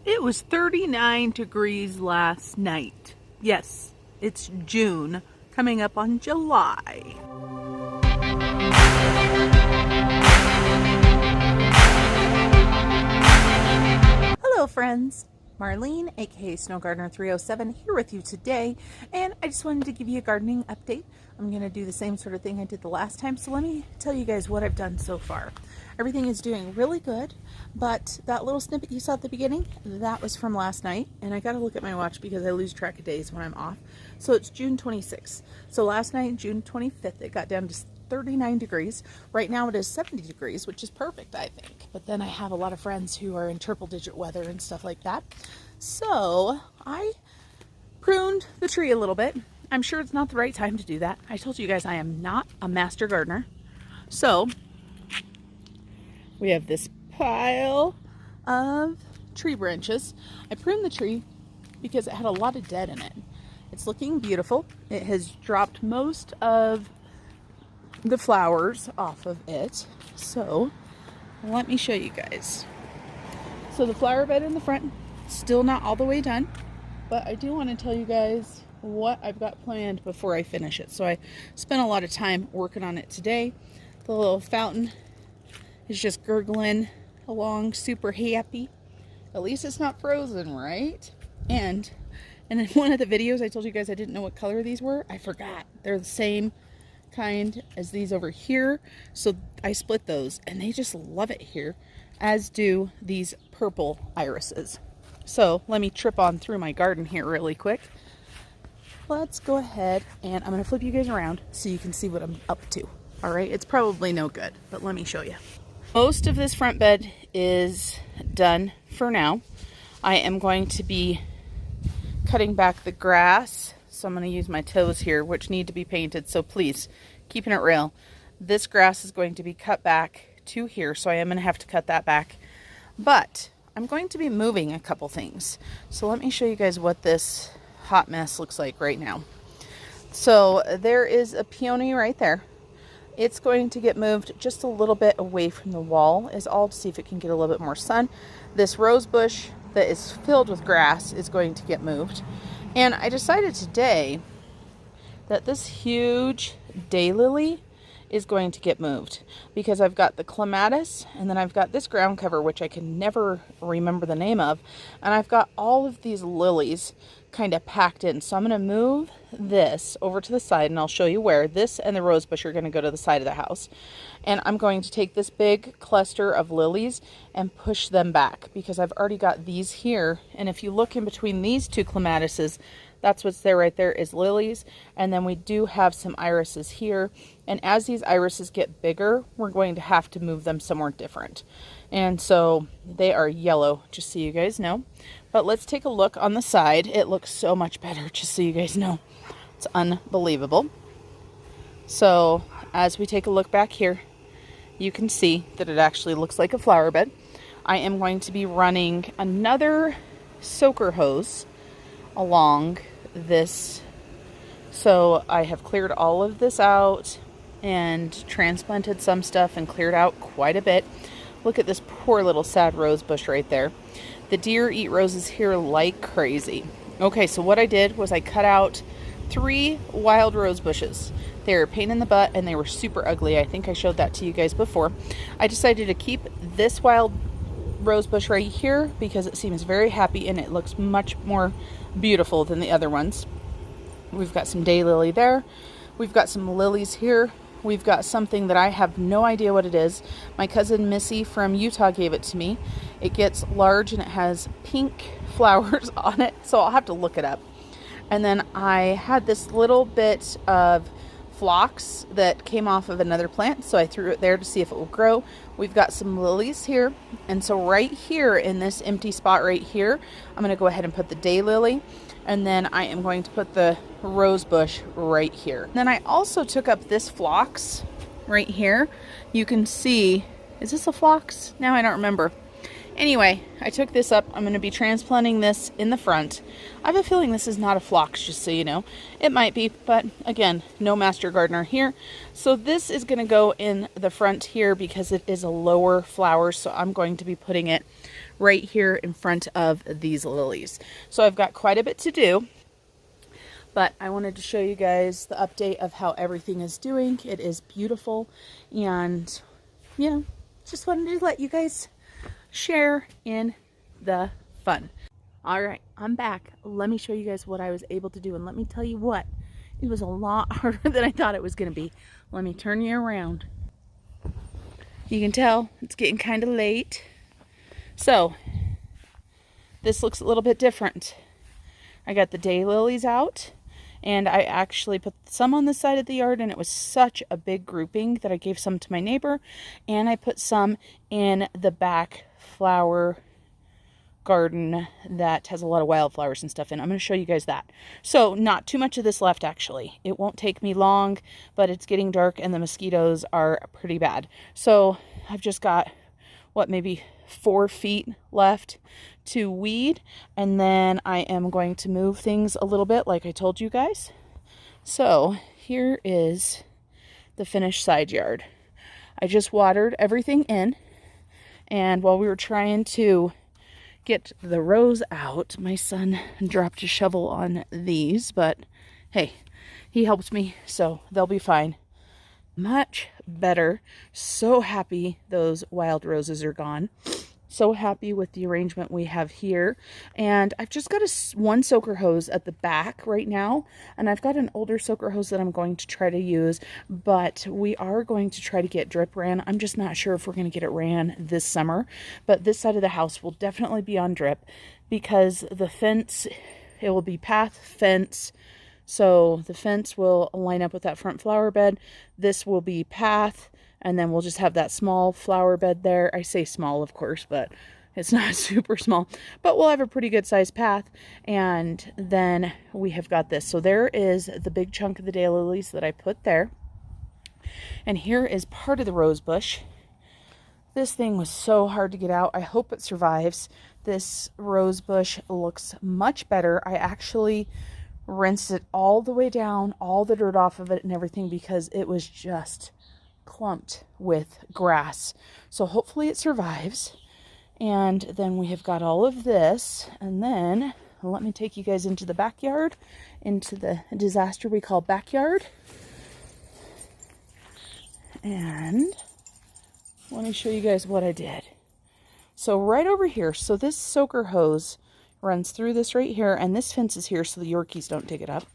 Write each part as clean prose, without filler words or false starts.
It was 39 degrees last night. Yes, it's June, coming up on July. Hello friends, Marlene aka Snow Gardener 307 here with you today, and I just wanted to give you a gardening update. I'm going to do the same sort of thing I did the last time, so let me tell you guys what I've done so far. Everything is doing really good, but that little snippet you saw at the beginning, that was from last night, and I gotta look at my watch because I lose track of days when I'm off. So it's June 26th. So last night, June 25th, it got down to 39 degrees. Right now it is 70 degrees, which is perfect, I think. But then I have a lot of friends who are in triple digit weather and stuff like that. So I pruned the tree a little bit. I'm sure it's not the right time to do that. I told you guys I am not a master gardener. So we have this pile of tree branches. I pruned the tree because it had a lot of dead in it. It's looking beautiful. It has dropped most of the flowers off of it. So let me show you guys. So the flower bed in the front, still not all the way done, but I do want to tell you guys what I've got planned before I finish it. So I spent a lot of time working on it today. The little fountain is just gurgling along, super happy. At least it's not frozen, right? And in one of the videos I told you guys I didn't know what color these were. I forgot. They're the same kind as these over here. So I split those and they just love it here, as do these purple irises. So let me trip on through my garden here really quick. Let's go ahead and I'm going to flip you guys around so you can see what I'm up to. All right, it's probably no good, but let me show you. Most of this front bed is done for now. I am going to be cutting back the grass. So I'm going to use my toes here, which need to be painted. So please, keeping it real. This grass is going to be cut back to here. So I am going to have to cut that back. But I'm going to be moving a couple things. So let me show you guys what this hot mess looks like right now. So there is a peony right there. It's going to get moved just a little bit away from the wall, is all, to see if it can get a little bit more sun. This rose bush that is filled with grass is going to get moved. And I decided today that this huge daylily is going to get moved because I've got the clematis and then I've got this ground cover, which I can never remember the name of. And I've got all of these lilies kind of packed in. So I'm going to move this over to the side and I'll show you where. This and the rose bush are going to go to the side of the house. And I'm going to take this big cluster of lilies and push them back because I've already got these here. And if you look in between these two clematises, that's what's there right there is lilies. And then we do have some irises here. And as these irises get bigger, we're going to have to move them somewhere different. And so they are yellow, just so you guys know. But let's take a look on the side. It looks so much better, just so you guys know. It's unbelievable. So as we take a look back here, you can see that it actually looks like a flower bed. I am going to be running another soaker hose along this. So I have cleared all of this out and transplanted some stuff and cleared out quite a bit. Look at this poor little sad rose bush right there. The deer eat roses here like crazy. Okay, so what I did was I cut out 3 wild rose bushes. They were a pain in the butt and they were super ugly. I think I showed that to you guys before. I decided to keep this wild rose bush right here because it seems very happy and it looks much more beautiful than the other ones. We've got some daylily there. We've got some lilies here. We've got something that I have no idea what it is. My cousin Missy from Utah gave it to me. It gets large and it has pink flowers on it, so I'll have to look it up. And then I had this little bit of phlox that came off of another plant, so I threw it there to see if it will grow. We've got some lilies here, and so right here in this empty spot right here, I'm going to go ahead and put the daylily, and then I am going to put the rose bush right here. Then I also took up this phlox right here. You can see, is this a phlox? Now I don't remember. Anyway, I took this up. I'm going to be transplanting this in the front. I have a feeling this is not a phlox, just so you know. It might be, but again, no master gardener here. So this is going to go in the front here because it is a lower flower, so I'm going to be putting it right here in front of these lilies. So I've got quite a bit to do, but I wanted to show you guys the update of how everything is doing. It is beautiful, and you know, just wanted to let you guys share in the fun. All right, I'm back. Let me show you guys what I was able to do, and let me tell you what, it was a lot harder than I thought it was going to be. Let me turn you around. You can tell it's getting kind of late. So this looks a little bit different. I got the daylilies out, and I actually put some on the side of the yard, and it was such a big grouping that I gave some to my neighbor, and I put some in the back flower garden that has a lot of wildflowers and stuff in. I'm going to show you guys that. So not too much of this left, actually. It won't take me long, but it's getting dark and the mosquitoes are pretty bad. So I've just got, what, maybe 4 feet left to weed, and then I am going to move things a little bit like I told you guys. So here is the finished side yard. I just watered everything in, and while we were trying to get the rows out, my son dropped a shovel on these, but hey, he helped me, so they'll be fine. Much better. So happy those wild roses are gone. So happy with the arrangement we have here. And I've just got one soaker hose at the back right now, and I've got an older soaker hose that I'm going to try to use, but we are going to try to get drip ran. I'm just not sure if we're going to get it ran this summer, but this side of the house will definitely be on drip, because the fence, it will be path fence. So the fence will line up with that front flower bed. This will be path, and then we'll just have that small flower bed there. I say small, of course, but it's not super small. But we'll have a pretty good sized path. And then we have got this. So there is the big chunk of the daylilies that I put there. And here is part of the rose bush. This thing was so hard to get out. I hope it survives. This rose bush looks much better. I actually rinsed it all the way down, all the dirt off of it and everything, because it was just clumped with grass. So hopefully it survives. And then we have got all of this, and then let me take you guys into the backyard, into the disaster we call backyard. And let me show you guys what I did. So right over here, so this soaker hose runs through this right here, and this fence is here so the Yorkies don't dig it up.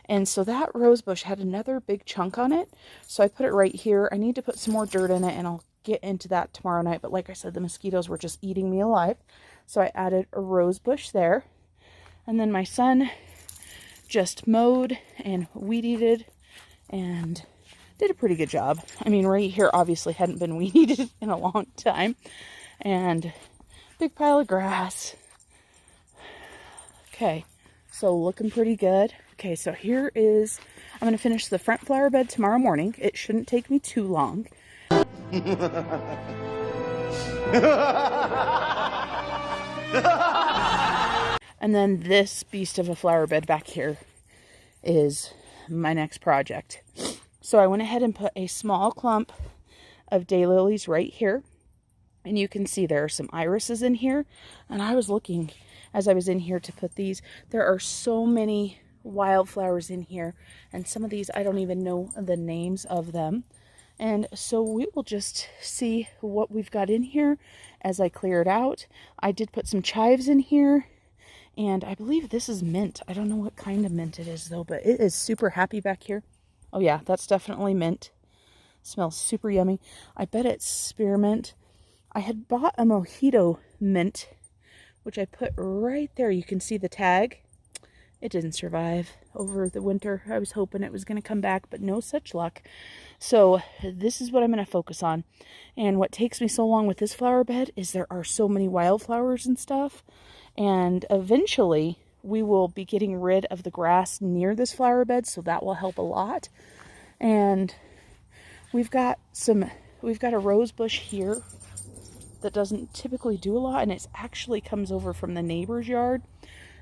And so that rose bush had another big chunk on it, so I put it right here. I need to put some more dirt in it, and I'll get into that tomorrow night, but like I said, the mosquitoes were just eating me alive, so I added a rose bush there. And then my son just mowed and weed-eated and did a pretty good job. I mean, right here obviously hadn't been weed-eated in a long time, and big pile of grass. Okay, so looking pretty good. Okay, so here is, I'm going to finish the front flower bed tomorrow morning. It shouldn't take me too long. And then this beast of a flower bed back here is my next project. So I went ahead and put a small clump of daylilies right here. And you can see there are some irises in here. And I was looking as I was in here to put these. There are so many wildflowers in here, and some of these I don't even know the names of them. And so we will just see what we've got in here as I clear it out. I did put some chives in here, and I believe this is mint. I don't know what kind of mint it is though, but it is super happy back here. Oh yeah, that's definitely mint. Smells super yummy. I bet it's spearmint. I had bought a mojito mint, which I put right there. You can see the tag. It didn't survive over the winter. I was hoping it was going to come back, but no such luck. So this is what I'm going to focus on. And what takes me so long with this flower bed is there are so many wildflowers and stuff. And eventually we will be getting rid of the grass near this flower bed, so that will help a lot. And we've got a rose bush here that doesn't typically do a lot, and it actually comes over from the neighbor's yard,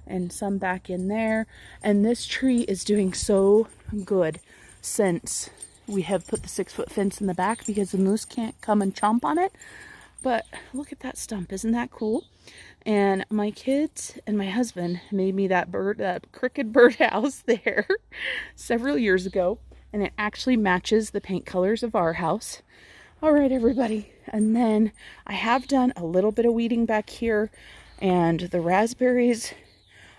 and some back in there. And this tree is doing so good since we have put the 6-foot fence in the back, because the moose can't come and chomp on it. But look at that stump. Isn't that cool? And my kids and my husband made me that crooked birdhouse there several years ago. And it actually matches the paint colors of our house. All right, everybody. And then I have done a little bit of weeding back here. And the raspberries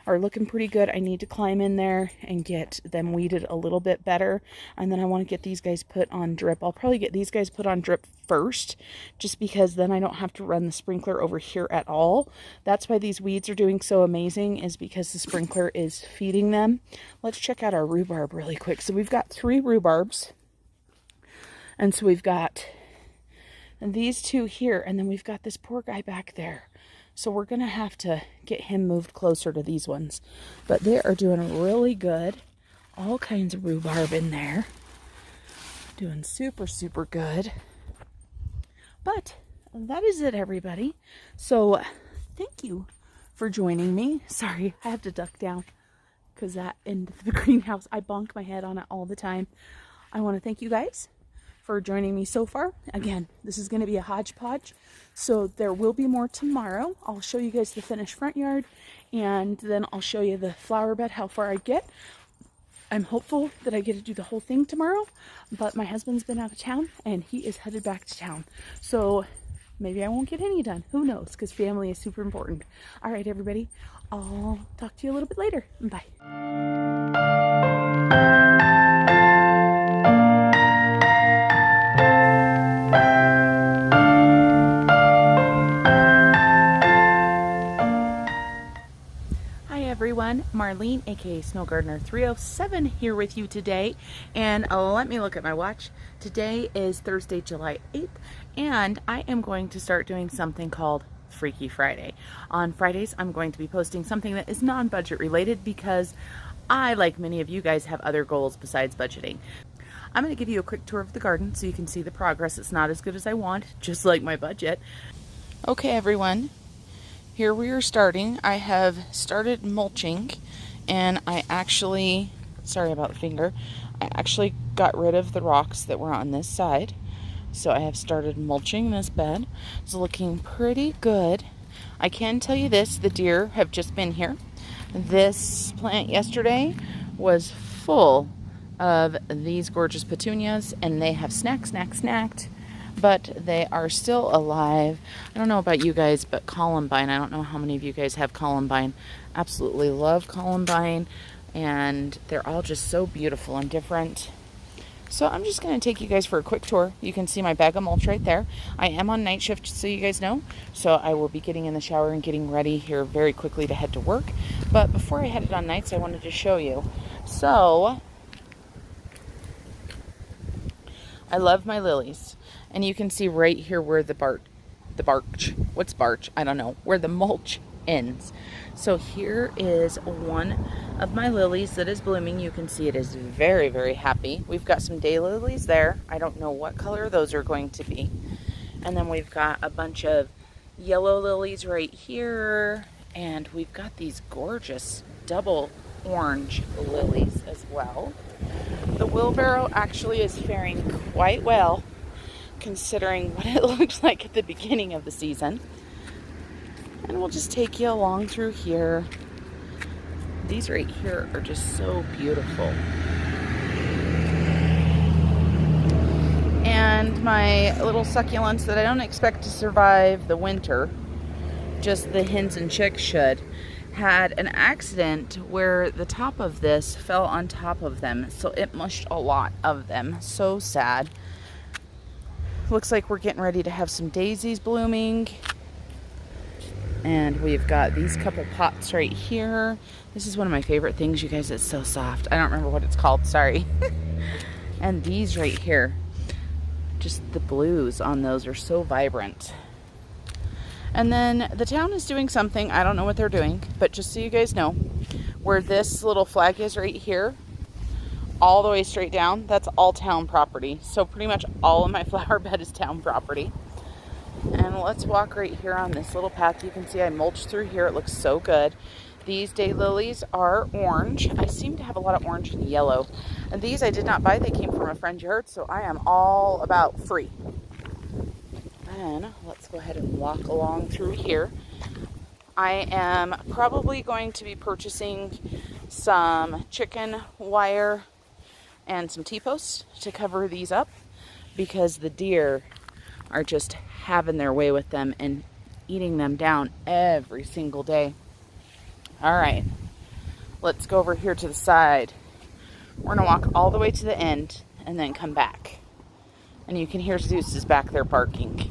are looking pretty good. I need to climb in there and get them weeded a little bit better. And then I want to get these guys put on drip. I'll probably get these guys put on drip first, just because then I don't have to run the sprinkler over here at all. That's why these weeds are doing so amazing, is because the sprinkler is feeding them. Let's check out our rhubarb really quick. So we've got 3 rhubarbs. And so we've got these 2 here, and then we've got this poor guy back there. So we're going to have to get him moved closer to these ones. But they are doing really good. All kinds of rhubarb in there. Doing super, super good. But that is it, everybody. So thank you for joining me. Sorry, I have to duck down because that in the greenhouse, I bonk my head on it all the time. I want to thank you guys for joining me so far. Again, this is going to be a hodgepodge, so there will be more tomorrow. I'll show you guys the finished front yard, and then I'll show you the flower bed, how far I get. I'm hopeful that I get to do the whole thing tomorrow, but my husband's been out of town and he is headed back to town, so maybe I won't get any done. Who knows, because family is super important. All right, everybody, I'll talk to you a little bit later. Bye. Everyone, Marlene, aka Snow Gardener 307, here with you today. And let me look at my watch. Today is Thursday, July 8th, and I am going to start doing something called Freaky Friday. On Fridays, I'm going to be posting something that is non-budget related, because I, like many of you guys, have other goals besides budgeting. I'm going to give you a quick tour of the garden so you can see the progress. It's not as good as I want, just like my budget. Okay, everyone. Here we are starting. I have started mulching, and I actually, sorry about the finger, I actually got rid of the rocks that were on this side. So I have started mulching this bed. It's looking pretty good. I can tell you this, the deer have just been here. This plant yesterday was full of these gorgeous petunias, and they have snacked. But they are still alive. I don't know about you guys, but columbine, I don't know how many of you guys have columbine. Absolutely love columbine, and they're all just so beautiful and different. So I'm just going to take you guys for a quick tour. You can see my bag of mulch right there. I am on night shift, so you guys know. So I will be getting in the shower and getting ready here very quickly to head to work. But before I headed on nights, I wanted to show you. So I love my lilies. And you can see right here where what's barch? I don't know, where the mulch ends. So here is one of my lilies that is blooming. You can see it is very, very happy. We've got some daylilies there. I don't know what color those are going to be. And then we've got a bunch of yellow lilies right here. And we've got these gorgeous double orange lilies as well. The wheelbarrow actually is faring quite well, considering what it looked like at the beginning of the season. And we'll just take you along through here. These right here are just so beautiful. And my little succulents that I don't expect to survive the winter, just the hens and chicks should, had an accident where the top of this fell on top of them, so it mushed a lot of them. So sad. Looks like we're getting ready to have some daisies blooming. And we've got these couple pots right here. This is one of my favorite things, you guys. It's so soft. I don't remember what it's called, sorry. And these right here, just the blues on those are so vibrant. And then the town is doing something, I don't know what they're doing, but just so you guys know, where this little flag is right here, all the way straight down, that's all town property. So pretty much all of my flower bed is town property. And let's walk right here on this little path. You can see I mulched through here. It looks so good. These daylilies are orange. I seem to have a lot of orange and yellow. And these I did not buy. They came from a friend's yard, so I am all about free. then let's go ahead and walk along through here. I am probably going to be purchasing some chicken wire and some T-posts to cover these up because the deer are just having their way with them and eating them down every single day. All right, let's go over here to the side. We're gonna walk all the way to the end and then come back. And you can hear Zeus is back there barking.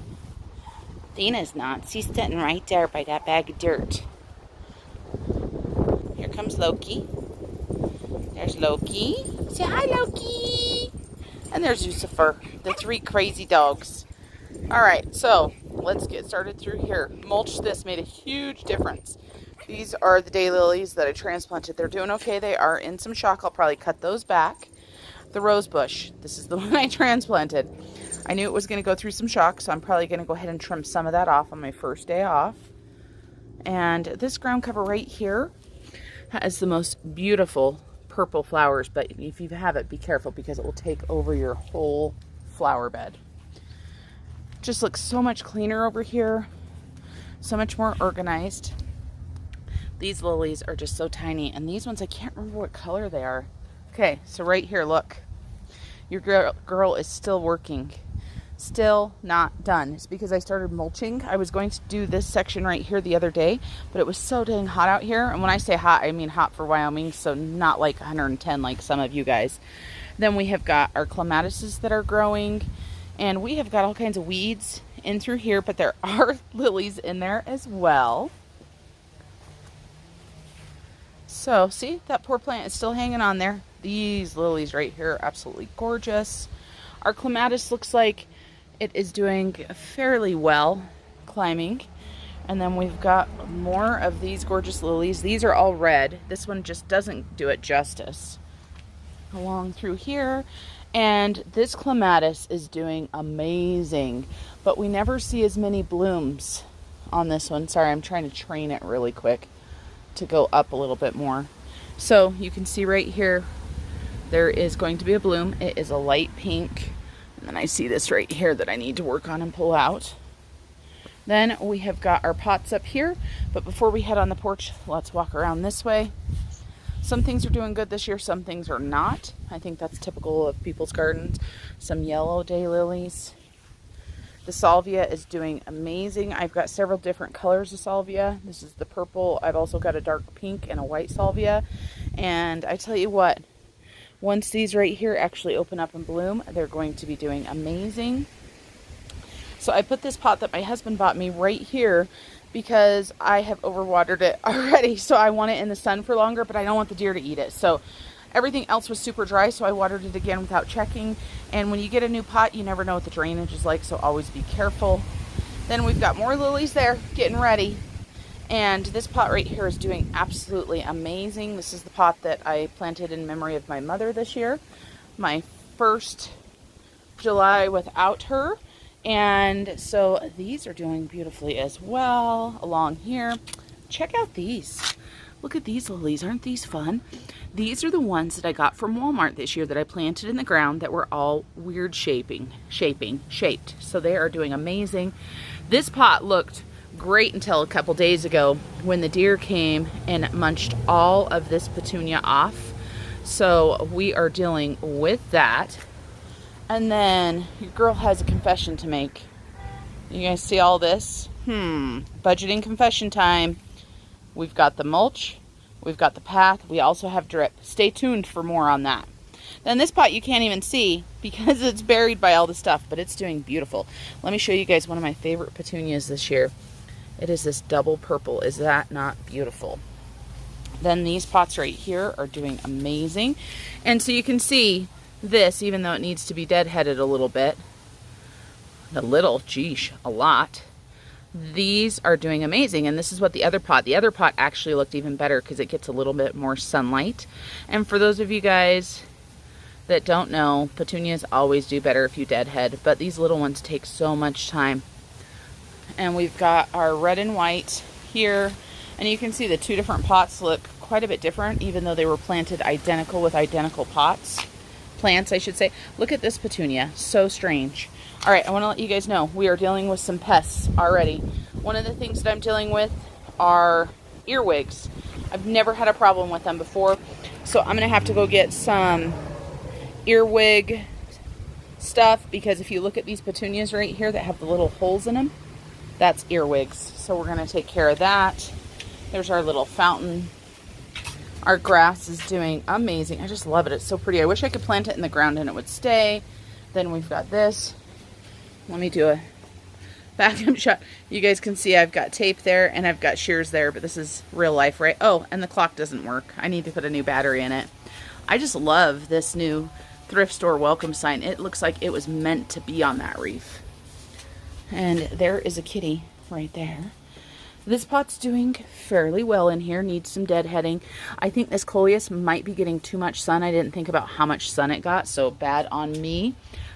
Dina's not. She's sitting right there by that bag of dirt. Here comes Loki. There's Loki. Say hi, Loki. And there's Lucifer, the 3 crazy dogs. All right, so let's get started through here. Mulch this made a huge difference. These are the daylilies that I transplanted. They're doing okay. They are in some shock. I'll probably cut those back. The rose bush, this is the one I transplanted. I knew it was going to go through some shock, so I'm probably going to go ahead and trim some of that off on my first day off. And this ground cover right here has the most beautiful purple flowers, but if you have it, be careful because it will take over your whole flower bed. Just looks so much cleaner over here, so much more organized. These lilies are just so tiny, and these ones, I can't remember what color they are. Okay, so right here, look. Your girl is still working. Still not done. It's because I started mulching. I was going to do this section right here the other day, but it was so dang hot out here. And when I say hot, I mean hot for Wyoming, so not like 110 like some of you guys. Then we have got our clematises that are growing, and we have got all kinds of weeds in through here, but there are lilies in there as well. So, see, that poor plant is still hanging on there. These lilies right here are absolutely gorgeous. Our clematis looks like it is doing fairly well climbing. And then we've got more of these gorgeous lilies. These are all red. This one just doesn't do it justice. Along through here. And this clematis is doing amazing. But we never see as many blooms on this one. Sorry, I'm trying to train it really quick to go up a little bit more. So you can see right here, there is going to be a bloom. It is a light pink. And then I see this right here that I need to work on and pull out. Then we have got our pots up here. But before we head on the porch, let's walk around this way. Some things are doing good this year, some things are not. I think that's typical of people's gardens. Some yellow daylilies. The salvia is doing amazing. I've got several different colors of salvia. This is the purple. I've also got a dark pink and a white salvia. And I tell you what, once these right here actually open up and bloom, they're going to be doing amazing. So I put this pot that my husband bought me right here because I have overwatered it already. So I want it in the sun for longer, but I don't want the deer to eat it. So everything else was super dry, so I watered it again without checking. And when you get a new pot, you never know what the drainage is like, so always be careful. Then we've got more lilies there, getting ready. And this pot right here is doing absolutely amazing. This is the pot that I planted in memory of my mother this year. My first July without her. And so these are doing beautifully as well along here. Check out these. Look at these lilies. Aren't these fun? These are the ones that I got from Walmart this year that I planted in the ground that were all weird shaped. So they are doing amazing. This pot looked great until a couple days ago when the deer came and munched all of this petunia off. So we are dealing with that. And then your girl has a confession to make. You guys see all this? Budgeting confession time. We've got the mulch, we've got the path, we also have drip. Stay tuned for more on that. Then this pot you can't even see because it's buried by all the stuff, but it's doing beautiful. Let me show you guys one of my favorite petunias this year. It is this double purple. Is that not beautiful? Then these pots right here are doing amazing. And so you can see this, even though it needs to be deadheaded a little bit. A lot. These are doing amazing, and this is what the other pot actually looked even better because it gets a little bit more sunlight. And for those of you guys that don't know, petunias always do better if you deadhead, but these little ones take so much time. And we've got our red and white here, and you can see the two different pots look quite a bit different, even though they were planted identical with identical plants, I should say. Look at this petunia, so strange. All right, I want to let you guys know we are dealing with some pests already. One of the things that I'm dealing with are earwigs. I've never had a problem with them before, so I'm going to have to go get some earwig stuff, because if you look at these petunias right here that have the little holes in them, that's earwigs. So we're going to take care of that. There's our little fountain. Our grass is doing amazing. I just love it. It's so pretty. I wish I could plant it in the ground and it would stay. Then we've got this. Let me do a vacuum shot. You guys can see I've got tape there and I've got shears there, but this is real life, right? Oh, and the clock doesn't work. I need to put a new battery in it. I just love this new thrift store welcome sign. It looks like it was meant to be on that reef. And there is a kitty right there. This pot's doing fairly well in here. Needs some deadheading. I think this coleus might be getting too much sun. I didn't think about how much sun it got, so bad on me.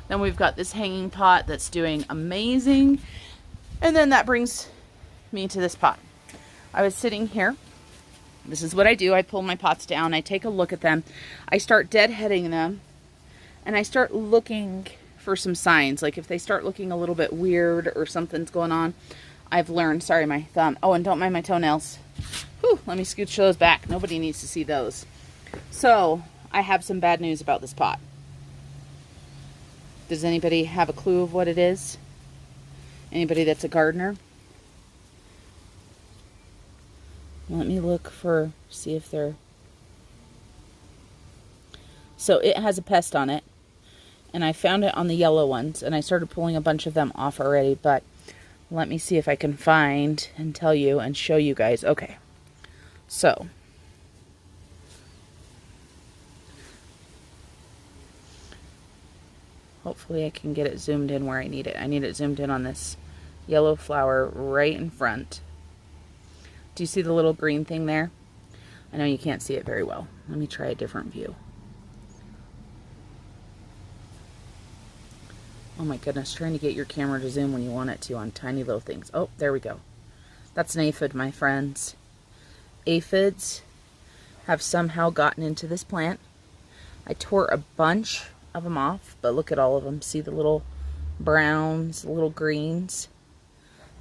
Then we've got this hanging pot that's doing amazing. And then that brings me to this pot. I was sitting here. This is what I do. I pull my pots down. I take a look at them. I start deadheading them. And I start looking for some signs. Like if they start looking a little bit weird or something's going on, I've learned. Sorry, my thumb. Oh, and don't mind my toenails. Whew, let me scooch those back. Nobody needs to see those. So, I have some bad news about this pot. Does anybody have a clue of what it is? Anybody that's a gardener? Let me look for, see if they're... So, it has a pest on it. And I found it on the yellow ones. And I started pulling a bunch of them off already, but... Let me see if I can find and tell you and show you guys. Okay. So. Hopefully I can get it zoomed in where I need it. I need it zoomed in on this yellow flower right in front. Do you see the little green thing there? I know you can't see it very well. Let me try a different view. Oh my goodness, trying to get your camera to zoom when you want it to on tiny little things. Oh, there we go. That's an aphid, my friends. Aphids have somehow gotten into this plant. I tore a bunch of them off, but look at all of them. See the little browns, the little greens?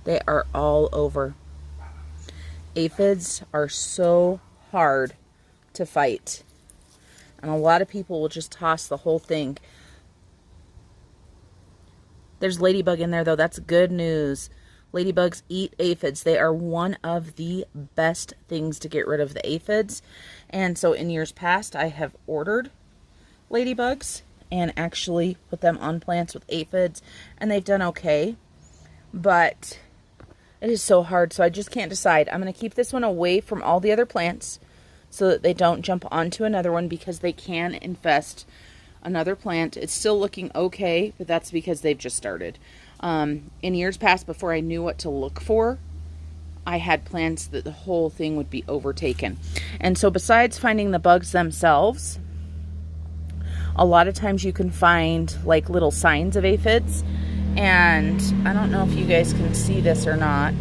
They are all over. Aphids are so hard to fight. And a lot of people will just toss the whole thing. There's ladybug in there, though. That's good news. Ladybugs eat aphids. They are one of the best things to get rid of the aphids. And so in years past, I have ordered ladybugs and actually put them on plants with aphids. And they've done okay. But it is so hard, so I just can't decide. I'm going to keep this one away from all the other plants so that they don't jump onto another one, because they can infest another plant. It's still looking okay, but that's because they've just started. In years past, before I knew what to look for, I had plants that the whole thing would be overtaken. And so besides finding the bugs themselves, a lot of times you can find like little signs of aphids. And I don't know if you guys can see this or not,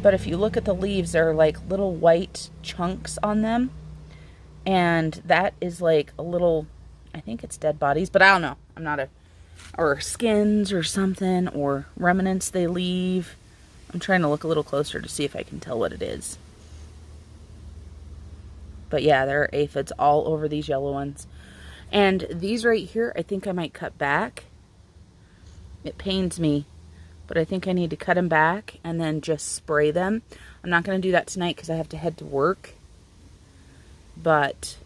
but if you look at the leaves, there are like little white chunks on them. And that is like a little, I think it's dead bodies, but I don't know. I'm not a, or skins or something, or remnants they leave. I'm trying to look a little closer to see if I can tell what it is. But yeah, there are aphids all over these yellow ones. And these right here, I think I might cut back. It pains me, but I think I need to cut them back and then just spray them. I'm not going to do that tonight because I have to head to work. But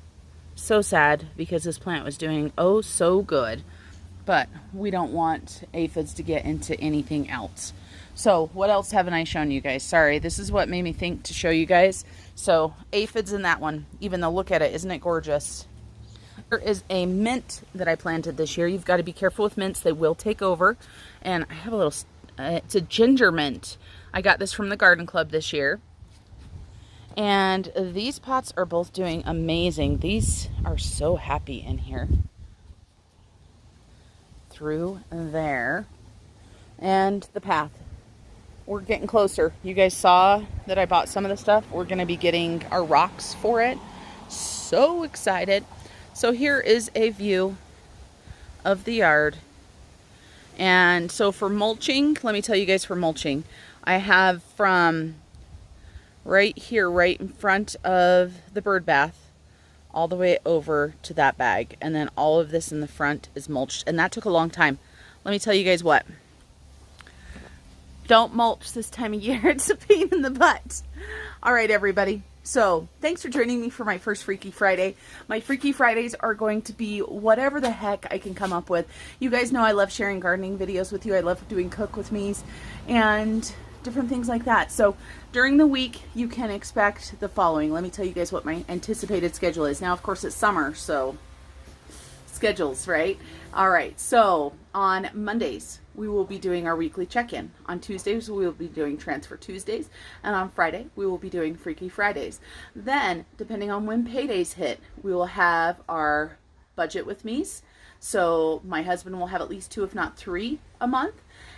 so sad, because this plant was doing oh so good. But we don't want aphids to get into anything else. So what else haven't I shown you guys? Sorry, this is what made me think to show you guys. So aphids in that one, even though look at it, isn't it gorgeous? There is a mint that I planted this year. You've got to be careful with mints. They will take over. And I have a little, it's a ginger mint. I got this from the garden club this year. And these pots are both doing amazing. These are so happy in here. Through there. And the path. We're getting closer. You guys saw that I bought some of the stuff. We're going to be getting our rocks for it. So excited. So here is a view of the yard. And so for mulching, let me tell you guys, for mulching, I have from right here, right in front of the bird bath, all the way over to that bag. And then all of this in the front is mulched. And that took a long time. Let me tell you guys what. Don't mulch this time of year. It's a pain in the butt. All right, everybody. So thanks for joining me for my first Freaky Friday. My Freaky Fridays are going to be whatever the heck I can come up with. You guys know I love sharing gardening videos with you. I love doing cook with me's and different things like that. So during the week, you can expect the following. Let me tell you guys what my anticipated schedule is. Now, of course, it's summer, so schedules, right? All right, so on Mondays, we will be doing our weekly check-in. On Tuesdays, we will be doing Transfer Tuesdays. And on Friday, we will be doing Freaky Fridays. Then, depending on when paydays hit, we will have our budget with me's. So my husband will have at least 2, if not 3 a month.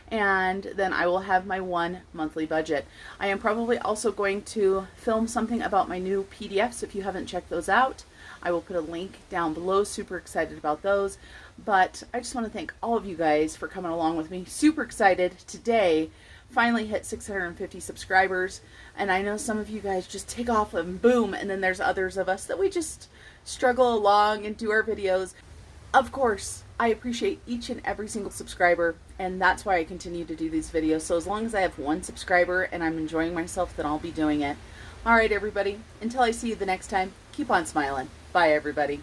And then I will have my 1 monthly budget. I am probably also going to film something about my new PDFs. If you haven't checked those out, I will put a link down below. Super excited about those. But I just want to thank all of you guys for coming along with me. Super excited. Today, finally hit 650 subscribers. And I know some of you guys just take off and boom. And then there's others of us that we just struggle along and do our videos. Of course, I appreciate each and every single subscriber, and that's why I continue to do these videos. So as long as I have 1 subscriber and I'm enjoying myself, then I'll be doing it. All right, everybody, until I see you the next time, keep on smiling. Bye, everybody.